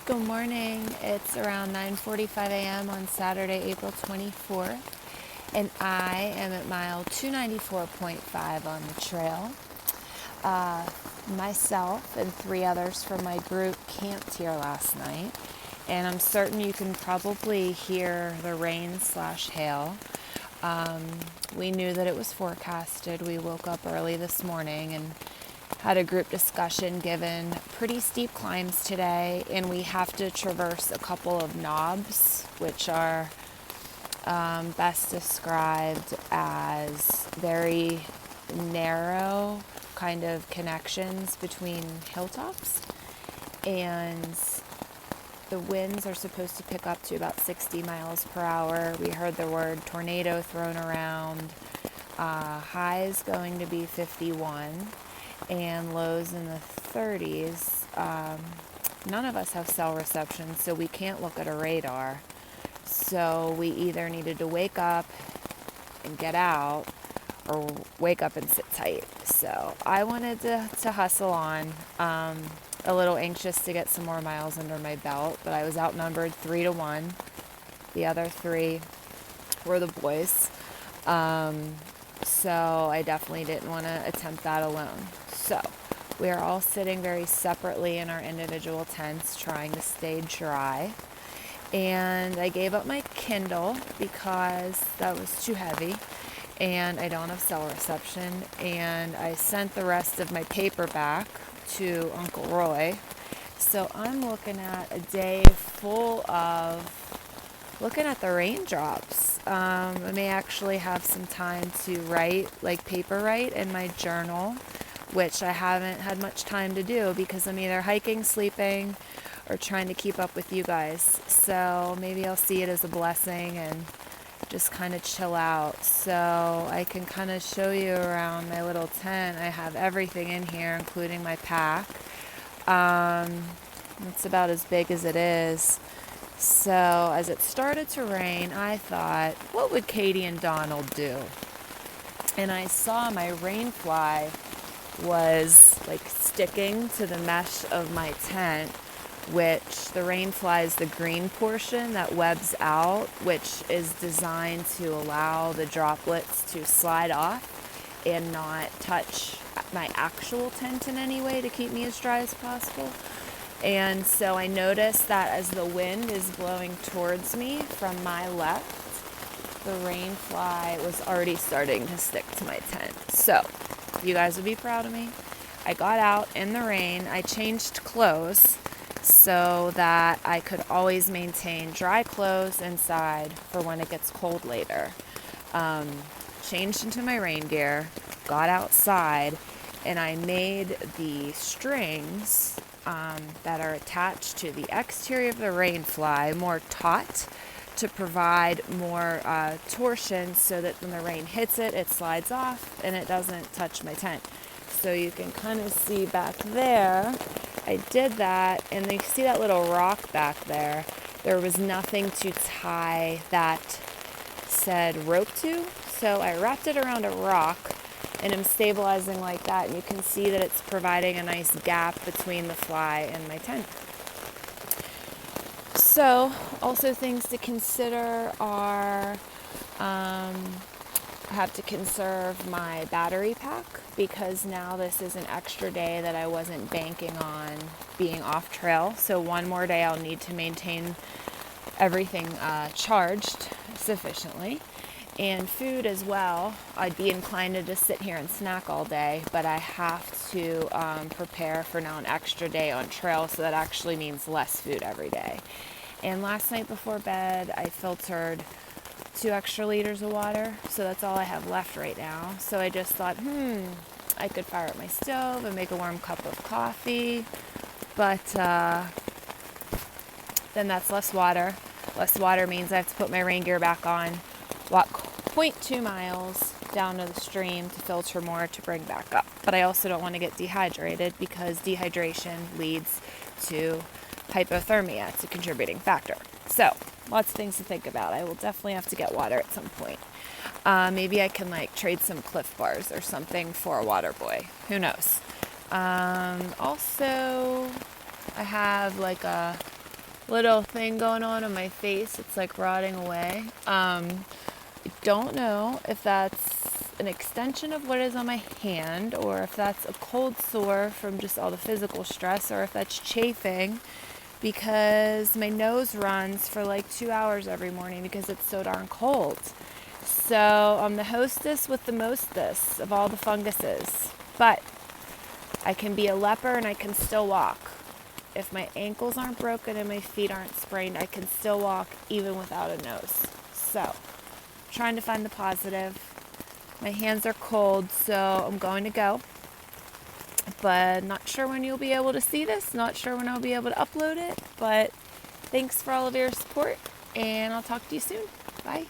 Good morning. It's around 9:45 a.m. on Saturday, April 24th, and I am at mile 294.5 on the trail. Myself and 3 others from my group camped here last night, and I'm certain you can probably hear the rain/hail. We knew that it was forecasted. We woke up early this morning and had a group discussion given pretty steep climbs today, and we have to traverse a couple of knobs, which are best described as very narrow kind of connections between hilltops, and the winds are supposed to pick up to about 60 miles per hour. We heard the word tornado thrown around. Highs going to be 51 and lows in the 30s. None of us have cell reception, so we can't look at a radar. So we either needed to wake up and get out or wake up and sit tight. So I wanted to hustle on. A little anxious to get some more miles under my belt, but I was outnumbered 3-1. The other 3 were the boys. So I definitely didn't want to attempt that alone. So we are all sitting very separately in our individual tents, trying to stay dry. And I gave up my Kindle because that was too heavy, and I don't have cell reception. And I sent the rest of my paperback to Uncle Roy. So I'm looking at a day full of looking at the raindrops. I may actually have some time to write, like paper write in my journal, which I haven't had much time to do because I'm either hiking, sleeping, or trying to keep up with you guys. So maybe I'll see it as a blessing and just kind of chill out. So I can kind of show you around my little tent. I have everything in here, including my pack. It's about as big as it is. So as it started to rain, I thought, what would Katie and Donald do? And I saw my rain fly was like sticking to the mesh of my tent, which the rain fly is the green portion that webs out, which is designed to allow the droplets to slide off and not touch my actual tent in any way to keep me as dry as possible. And so I noticed that as the wind is blowing towards me from my left, the rain fly was already starting to stick to my tent. So you guys would be proud of me. I got out in the rain. I changed clothes so that I could always maintain dry clothes inside for when it gets cold later. Changed into my rain gear, got outside, and I made the strings that are attached to the exterior of the rain fly more taut to provide more torsion so that when the rain hits it, it slides off and it doesn't touch my tent. So you can kind of see back there, I did that, and you see that little rock back there. There was nothing to tie that said rope to, so I wrapped it around a rock and I'm stabilizing like that, and you can see that it's providing a nice gap between the fly and my tent. So also things to consider are I have to conserve my battery pack because now this is an extra day that I wasn't banking on being off trail. So one more day I'll need to maintain everything charged sufficiently. And food as well. I'd be inclined to just sit here and snack all day, but I have to prepare for now an extra day on trail, so that actually means less food every day. And last night before bed, I filtered 2 extra liters of water, so that's all I have left right now. So I just thought, I could fire up my stove and make a warm cup of coffee, but then that's less water. Less water means I have to put my rain gear back on, walk 0.2 miles down to the stream to filter more to bring back up. But I also don't want to get dehydrated because dehydration leads to hypothermia. It's a contributing factor. So lots of things to think about. I will definitely have to get water at some point. Maybe I can trade some Cliff Bars or something for a water boy. Who knows? Also, I have a little thing going on my face. It's like rotting away. I don't know if that's an extension of what is on my hand, or if that's a cold sore from just all the physical stress, or if that's chafing because my nose runs for like 2 hours every morning because it's so darn cold. So I'm the hostess with the mostest of all the funguses. But I can be a leper and I can still walk. If my ankles aren't broken and my feet aren't sprained, I can still walk even without a nose. So, trying to find the positive. My hands are cold, so I'm going to go. But not sure when you'll be able to see this. Not sure when I'll be able to upload it. But thanks for all of your support, and I'll talk to you soon. Bye.